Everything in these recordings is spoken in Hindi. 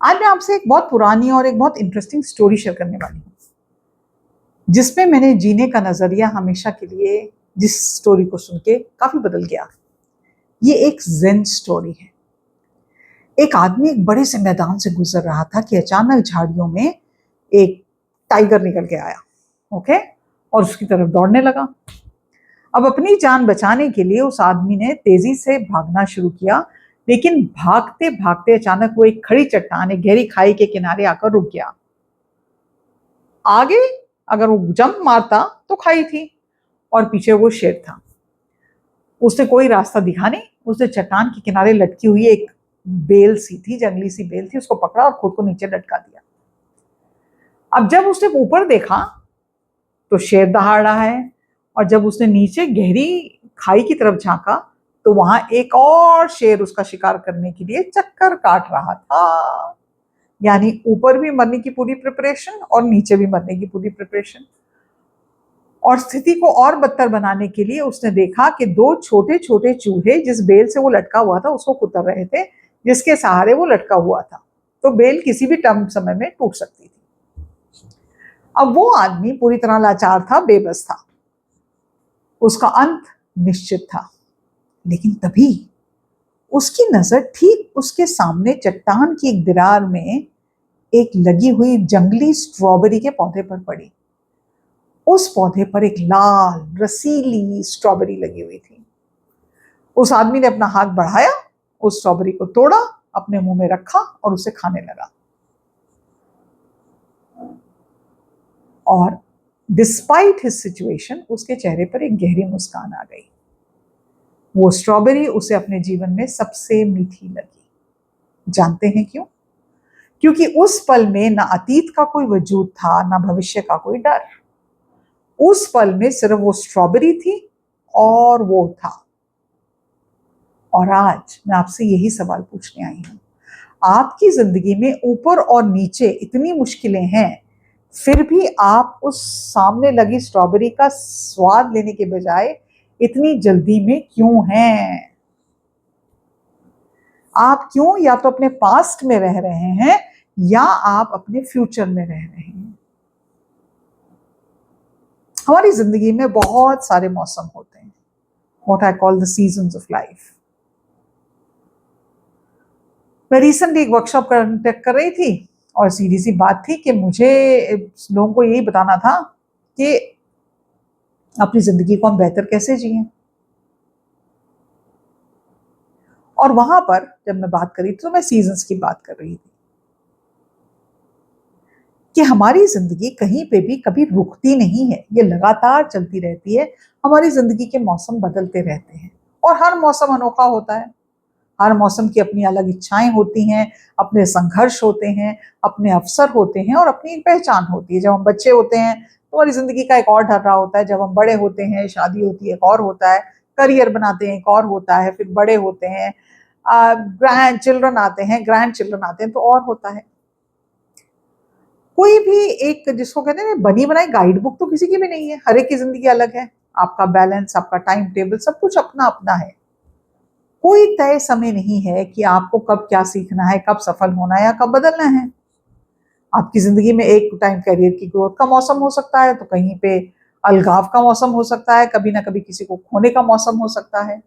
आज मैं आपसे एक बहुत पुरानी और एक बहुत इंटरेस्टिंग स्टोरी शेयर करने वाली हूँ, जिसमें मैंने जीने का नजरिया हमेशा के लिए जिस स्टोरी को सुन के काफी बदल गया। ये एक जेन स्टोरी है। एक आदमी एक बड़े से मैदान से गुजर रहा था कि अचानक झाड़ियों में एक टाइगर निकल के आया। ओके, और उसकी तरफ दौड़ने लगा। अब अपनी जान बचाने के लिए उस आदमी ने तेजी से भागना शुरू किया, लेकिन भागते भागते अचानक वो एक खड़ी चट्टान, एक गहरी खाई के किनारे आकर रुक गया। आगे अगर वो जंप मारता तो खाई थी और पीछे वो शेर था। उसने कोई रास्ता दिखा नहीं। उसने चट्टान के किनारे लटकी हुई एक बेल सी थी, जंगली सी बेल थी, उसको पकड़ा और खुद को नीचे लटका दिया। अब जब उसने ऊपर देखा तो शेर दहाड़ रहा है, और जब उसने नीचे गहरी खाई की तरफ झांका तो वहां एक और शेर उसका शिकार करने के लिए चक्कर काट रहा था। यानी ऊपर भी मरने की पूरी प्रिपरेशन और नीचे भी मरने की पूरी प्रिपरेशन। और स्थिति को और बदतर बनाने के लिए उसने देखा कि दो छोटे छोटे चूहे जिस बेल से वो लटका हुआ था उसको कुतर रहे थे, जिसके सहारे वो लटका हुआ था। तो बेल किसी भी टर्म समय में टूट सकती थी। अब वो आदमी पूरी तरह लाचार था, बेबस था, उसका अंत निश्चित था। लेकिन तभी उसकी नजर ठीक उसके सामने चट्टान की एक दीवार में एक लगी हुई जंगली स्ट्रॉबेरी के पौधे पर पड़ी। उस पौधे पर एक लाल रसीली स्ट्रॉबेरी लगी हुई थी। उस आदमी ने अपना हाथ बढ़ाया, उस स्ट्रॉबेरी को तोड़ा, अपने मुंह में रखा और उसे खाने लगा। और डिस्पाइट हिज सिचुएशन उसके चेहरे पर एक गहरी मुस्कान आ गई। वो स्ट्रॉबेरी उसे अपने जीवन में सबसे मीठी लगी। जानते हैं क्यों? क्योंकि उस पल में ना अतीत का कोई वजूद था, ना भविष्य का कोई डर। उस पल में सिर्फ वो स्ट्रॉबेरी थी और वो था। और आज मैं आपसे यही सवाल पूछने आई हूं। आपकी जिंदगी में ऊपर और नीचे इतनी मुश्किलें हैं, फिर भी आप उस सामने लगी स्ट्रॉबेरी का स्वाद लेने के बजाय इतनी जल्दी में क्यों हैं? आप क्यों या तो अपने पास्ट में रह रहे हैं या आप अपने फ्यूचर में रह रहे हैं। हमारी जिंदगी में बहुत सारे मौसम होते हैं, what I call the seasons of life. मैं रिसेंटली एक वर्कशॉप कंडक्ट कर रही थी और सीधी सी बात थी कि मुझे लोगों को यही बताना था कि अपनी जिंदगी को हम बेहतर कैसे जिएं। और वहां पर जब मैं बात करी तो मैं सीजन्स की बात कर रही थी कि हमारी जिंदगी कहीं पे भी कभी रुकती नहीं है, ये लगातार चलती रहती है। हमारी जिंदगी के मौसम बदलते रहते हैं और हर मौसम अनोखा होता है। हर मौसम की अपनी अलग इच्छाएं होती हैं, अपने संघर्ष होते हैं, अपने अवसर होते हैं और अपनी एक पहचान होती है। जब हम बच्चे होते हैं तो हमारी जिंदगी का एक और ढर्रा होता है। जब हम बड़े होते हैं, शादी होती है, एक और होता है। करियर बनाते हैं, एक और होता है। फिर बड़े होते हैं, ग्रैंड चिल्ड्रन आते हैं, ग्रैंड चिल्ड्रन आते हैं, तो और होता है। कोई भी एक जिसको कहते हैं बनी बनाई गाइड बुक तो किसी की भी नहीं है। हर एक की जिंदगी अलग है। आपका बैलेंस, आपका टाइम टेबल, सब कुछ अपना अपना है। कोई तय समय नहीं है कि आपको कब क्या सीखना है, कब सफल होना है या कब बदलना है। आपकी जिंदगी में एक टाइम करियर की ग्रोथ का मौसम हो सकता है, तो कहीं पे अलगाव का मौसम हो सकता है, कभी ना कभी किसी को खोने का मौसम हो सकता है,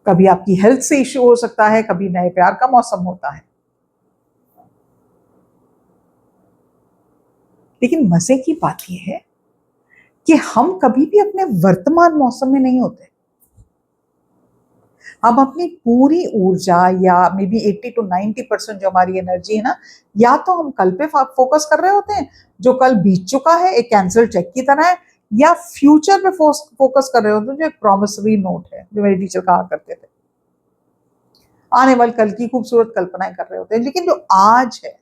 कभी आपकी हेल्थ से इश्यू हो सकता है, कभी नए प्यार का मौसम होता है। लेकिन मजे की बात यह है कि हम कभी भी अपने वर्तमान मौसम में नहीं होते। हम अपनी पूरी ऊर्जा या मे बी 80 to 90% जो हमारी एनर्जी है ना, या तो हम कल पे फोकस कर रहे होते हैं जो कल बीत चुका है, एक कैंसिल चेक की तरह है, या फ्यूचर पे फोकस कर रहे होते हैं जो एक प्रॉमिसरी नोट है, जो मेरे टीचर कहा करते थे। आने वाले कल की खूबसूरत कल्पनाएं कर रहे होते हैं, लेकिन जो आज है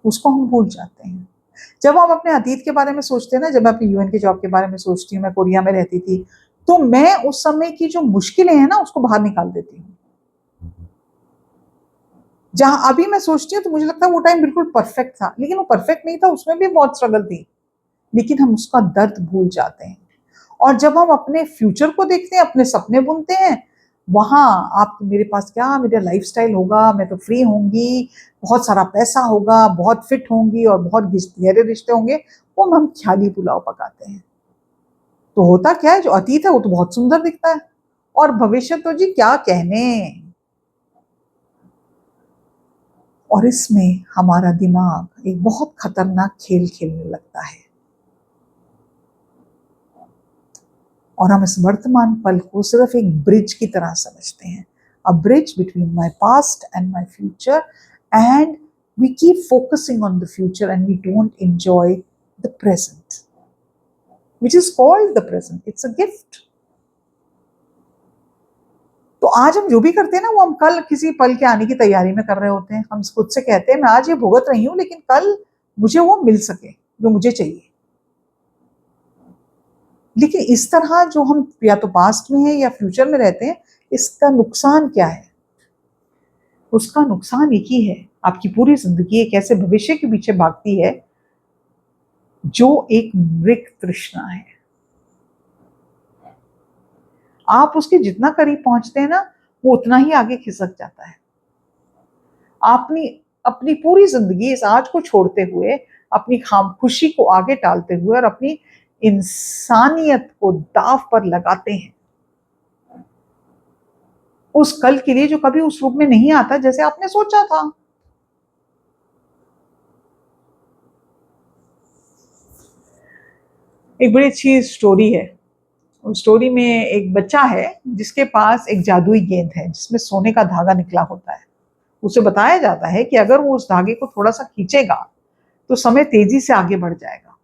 उसको हम भूल जाते हैं। जब हम अपने अतीत के बारे में सोचते हैं ना, जब मैं अपनी यूएन की जॉब के बारे में सोचती हूँ, मैं कोरिया में रहती थी, तो मैं उस समय की जो मुश्किलें हैं ना उसको बाहर निकाल देती हूँ। जहां अभी मैं सोचती हूँ तो मुझे लगता है वो टाइम बिल्कुल परफेक्ट था, लेकिन वो परफेक्ट नहीं था, उसमें भी बहुत स्ट्रगल थी। लेकिन हम उसका दर्द भूल जाते हैं। और जब हम अपने फ्यूचर को देखते हैं, अपने सपने बुनते हैं, वहां आप मेरे पास क्या मेरा लाइफस्टाइल होगा, मैं तो फ्री होंगी, बहुत सारा पैसा होगा, बहुत फिट होंगी और बहुत गहरे रिश्ते होंगे, वो हम ख्याली पुलाव पकाते हैं। तो होता क्या है, जो अतीत है वो तो बहुत सुंदर दिखता है, और भविष्य तो जी क्या कहने। और इसमें हमारा दिमाग एक बहुत खतरनाक खेल खेलने लगता है, और हम इस वर्तमान पल को सिर्फ एक ब्रिज की तरह समझते हैं, a bridge between my past and my future, and we keep focusing on the future and we don't enjoy the present, which is called the present, it's a gift. तो आज हम जो भी करते हैं ना, वो हम कल किसी पल के आने की तैयारी में कर रहे होते हैं। हम खुद से कहते हैं मैं आज ये भुगत रही हूं, लेकिन कल मुझे वो मिल सके जो मुझे चाहिए। लेकिन इस तरह जो हम या तो पास्ट में है या फ्यूचर में रहते हैं, इसका नुकसान क्या है? उसका नुकसान एक ही है, आपकी पूरी जिंदगी एक ऐसे भविष्य के पीछे भागती है जो एक मृग तृष्णा है। आप उसके जितना करीब पहुंचते हैं ना, वो उतना ही आगे खिसक जाता है। आपने अपनी पूरी जिंदगी इस आज को छोड़ते हुए, अपनी खाम खुशी को आगे टालते हुए और अपनी इंसानियत को दांव पर लगाते हैं उस कल के लिए जो कभी उस रूप में नहीं आता जैसे आपने सोचा था। एक बड़ी अच्छी स्टोरी है। उस स्टोरी में एक बच्चा है जिसके पास एक जादुई गेंद है जिसमें सोने का धागा निकला होता है। उसे बताया जाता है कि अगर वो उस धागे को थोड़ा सा खींचेगा तो समय तेजी से आगे बढ़ जाएगा,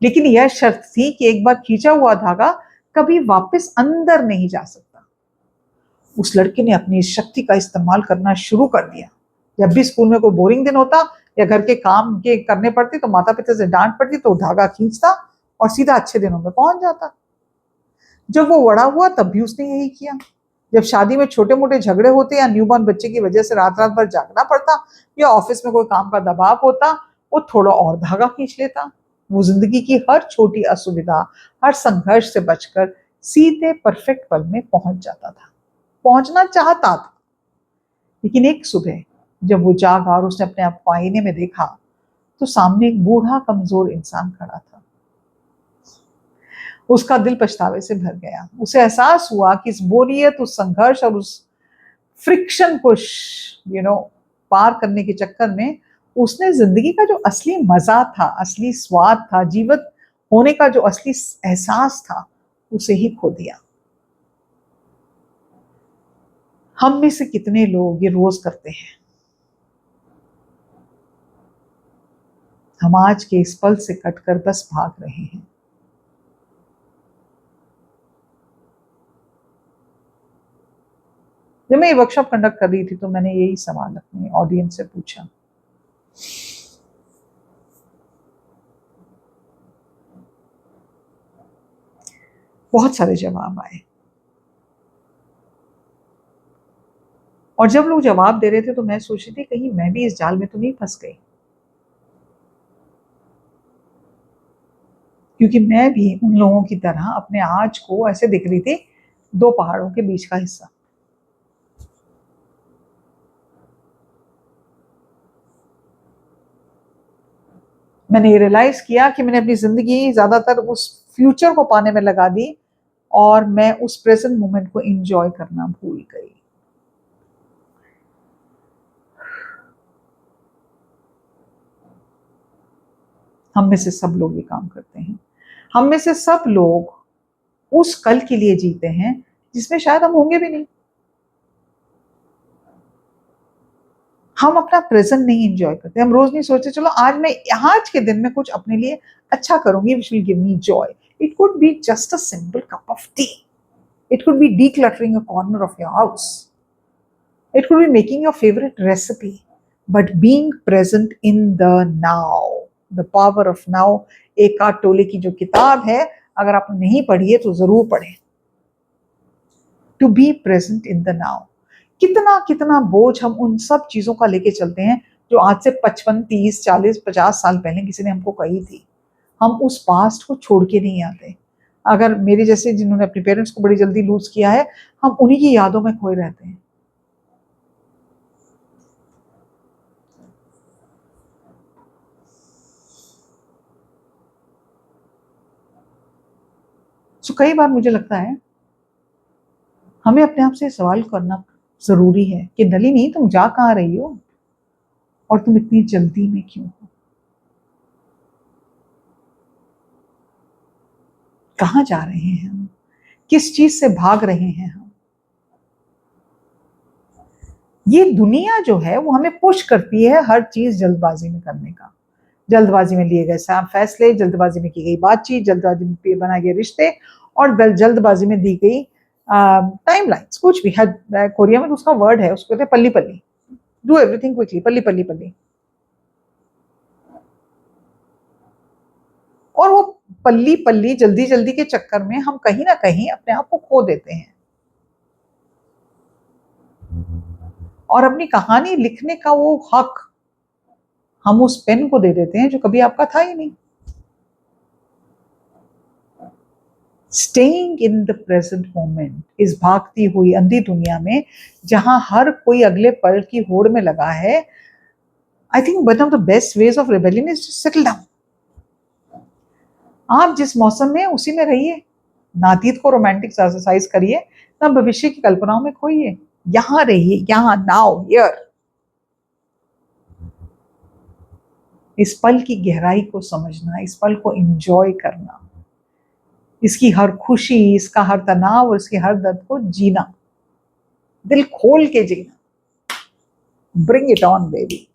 लेकिन यह शर्त थी कि एक बार खींचा हुआ धागा कभी वापस अंदर नहीं जा सकता। उस लड़के ने अपनी इस शक्ति का इस्तेमाल करना शुरू कर दिया। जब भी स्कूल में कोई बोरिंग दिन होता या घर के काम के करने पड़ते तो माता पिता से डांट पड़ती, तो धागा खींचता और सीधा अच्छे दिनों में पहुंच जाता। जब वो बड़ा हुआ तब भी उसने यही किया। जब शादी में छोटे मोटे झगड़े होते या न्यूबॉर्न बच्चे की वजह से रात रात भर जागना पड़ता या ऑफिस में कोई काम का दबाव होता, वो थोड़ा और धागा खींच लेता। वो जिंदगी की हर छोटी असुविधा, हर संघर्ष से बचकर सीधे परफेक्ट पल में पहुंच जाता था, पहुंचना चाहता था। लेकिन एक सुबह जब वो जागा और उसने अपने आप को आईने में देखा, तो सामने एक बूढ़ा कमजोर इंसान खड़ा था। उसका दिल पछतावे से भर गया। उसे एहसास हुआ कि इस बोरियत, उस संघर्ष और उस फ्रिक्शन को पार करने के चक्कर में उसने जिंदगी का जो असली मजा था, असली स्वाद था, जीवित होने का जो असली एहसास था, उसे ही खो दिया। हम में से कितने लोग ये रोज करते हैं? हम आज के इस पल से कटकर बस भाग रहे हैं। जब मैं ये वर्कशॉप कंडक्ट कर रही थी तो मैंने यही सवाल अपने ऑडियंस से पूछा। बहुत सारे जवाब आए, और जब लोग जवाब दे रहे थे तो मैं सोच रही थी कहीं मैं भी इस जाल में तो नहीं फंस गई, क्योंकि मैं भी उन लोगों की तरह अपने आज को ऐसे दिख रही थी, दो पहाड़ों के बीच का हिस्सा। मैंने ये रियलाइज किया कि मैंने अपनी जिंदगी ज्यादातर उस फ्यूचर को पाने में लगा दी और मैं उस प्रेजेंट मोमेंट को एंजॉय करना भूल गई। हम में से सब लोग ये काम करते हैं। हम में से सब लोग उस कल के लिए जीते हैं जिसमें शायद हम होंगे भी नहीं। हम अपना प्रेजेंट नहीं एंजॉय करते। हम रोज नहीं सोचते चलो आज मैं आज के दिन में कुछ अपने लिए अच्छा करूंगी, which will give me Joy. It could be just a simple cup of T, it could be decluttering a corner of your house, it could be making your favorite recipe, but being present in the now, the power of now। Eckhart टोले की जो किताब है, अगर आपने नहीं पढ़ी है तो जरूर पढ़ें। To be present in the now. कितना कितना बोझ हम उन सब चीजों का लेके चलते हैं जो आज से 55, 30, 40, 50 साल पहले किसी ने हमको कही थी। हम उस पास्ट को छोड़ के नहीं आते। अगर मेरे जैसे जिन्होंने अपने पेरेंट्स को बड़ी जल्दी लूज किया है, हम उन्हीं की यादों में खोए रहते हैं। सो कई बार मुझे लगता है हमें अपने आप से सवाल करना जरूरी है कि नलिनी, तुम जा कहाँ रही हो और तुम इतनी जल्दी में क्यों हो? कहाँ जा रहे हैं हम? किस चीज से भाग रहे हैं हम? ये दुनिया जो है वो हमें पुश करती है हर चीज जल्दबाजी में करने का। जल्दबाजी में लिए गए फैसले, जल्दबाजी में की गई बातचीत, जल्दबाजी में बनाए गए रिश्ते, और जल्दबाजी में दी गई टाइमलाइंस। कुछ भी है, कोरिया में उसका वर्ड है, उसको कहते हैं पल्ली पल्ली। डू एवरीथिंग क्विकली, पल्ली पल्ली पल्ली। और वो पल्ली पल्ली जल्दी जल्दी के चक्कर में हम कहीं ना कहीं अपने आप को खो देते हैं, और अपनी कहानी लिखने का वो हक हम उस पेन को दे देते हैं जो कभी आपका था ही नहीं। Staying in the present moment, इस भागती हुई अंधी दुनिया में जहां हर कोई अगले पल की होड़ में लगा है, I think one of the best ways of rebellion is to settle down. आप जिस मौसम में उसी में रहिए, ना अतीत को रोमांटिक एक्सरसाइज करिए, ना भविष्य की कल्पनाओं में खोइए। यहां रहिए, यहां, नाउ, हियर। इस पल की गहराई को समझना, इस पल को एंजॉय करना, इसकी हर खुशी, इसका हर तनाव और इसके हर दर्द को जीना, दिल खोल के जीना। Bring it on baby.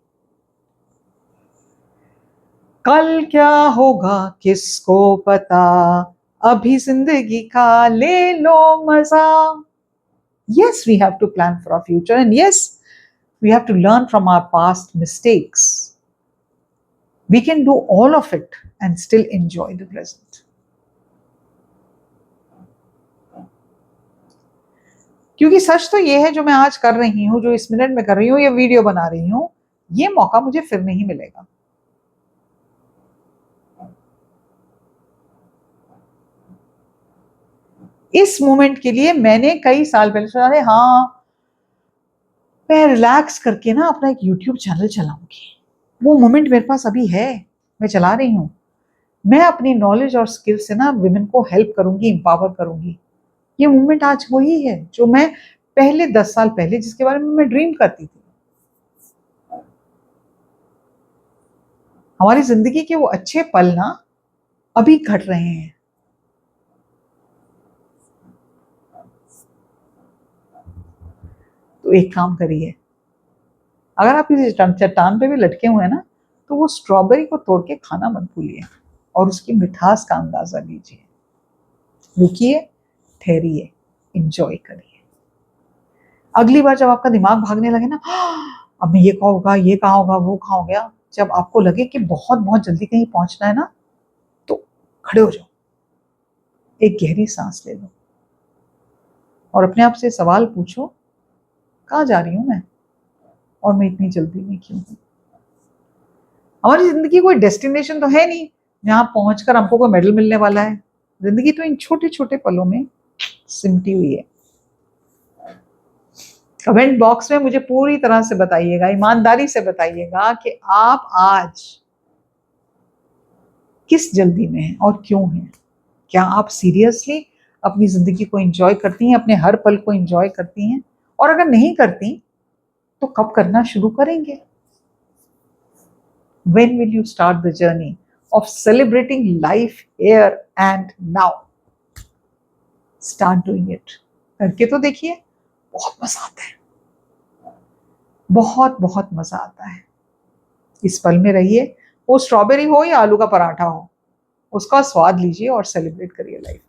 कल क्या होगा किसको पता, अभी जिंदगी का ले लो मजा। Yes, we have to plan for our future, and yes, we have to learn from our past mistakes. We can do all of it and still enjoy the present. क्योंकि सच तो ये है, जो मैं आज कर रही हूँ, जो इस मिनट में कर रही हूँ, ये वीडियो बना रही हूँ, ये मौका मुझे फिर नहीं मिलेगा। इस मोमेंट के लिए मैंने कई साल पहले सोचा, अरे हाँ, मैं रिलैक्स करके ना अपना एक यूट्यूब चैनल चलाऊंगी। वो मोमेंट मेरे पास अभी है, मैं चला रही हूँ। मैं अपनी नॉलेज और स्किल से ना विमेन को हेल्प करूंगी, इंपावर करूंगी। ये मूवमेंट आज वही है जो मैं पहले 10 साल पहले, जिसके बारे में मैं ड्रीम करती थी। हमारी जिंदगी के वो अच्छे पल ना अभी घट रहे हैं। तो एक काम करिए, अगर आप किसी चट्टान पे भी लटके हुए हैं ना, तो वो स्ट्रॉबेरी को तोड़ के खाना मत भूलिए और उसकी मिठास का अंदाजा लीजिए। रुकिए, ठहरिए, इंजॉय करिए। अगली बार जब आपका दिमाग भागने लगे ना, अब मैं ये कहाँ होगा, ये कहाँ होगा, वो कहाँ हो गया, जब आपको लगे कि बहुत बहुत जल्दी कहीं पहुंचना है ना, तो खड़े हो जाओ, एक गहरी सांस ले लो और अपने आप से सवाल पूछो, कहाँ जा रही हूं मैं और मैं इतनी जल्दी में क्यों हूं? हमारी जिंदगी कोई डेस्टिनेशन तो है नहीं जहां पहुंचकर हमको कोई मेडल मिलने वाला है। जिंदगी तो इन छोटे छोटे पलों में सिमटी हुई है। कमेंट बॉक्स में मुझे पूरी तरह से बताइएगा, ईमानदारी से बताइएगा कि आप आज किस जल्दी में हैं और क्यों हैं। क्या आप सीरियसली अपनी जिंदगी को एंजॉय करती हैं, अपने हर पल को एंजॉय करती हैं? और अगर नहीं करती तो कब करना शुरू करेंगे? When will you start the journey of celebrating life here and now? Start doing it. करके तो देखिए, बहुत मजा आता है, बहुत बहुत मजा आता है। इस पल में रहिए, वो स्ट्रॉबेरी हो या आलू का पराठा हो, उसका स्वाद लीजिए और सेलिब्रेट करिए लाइफ।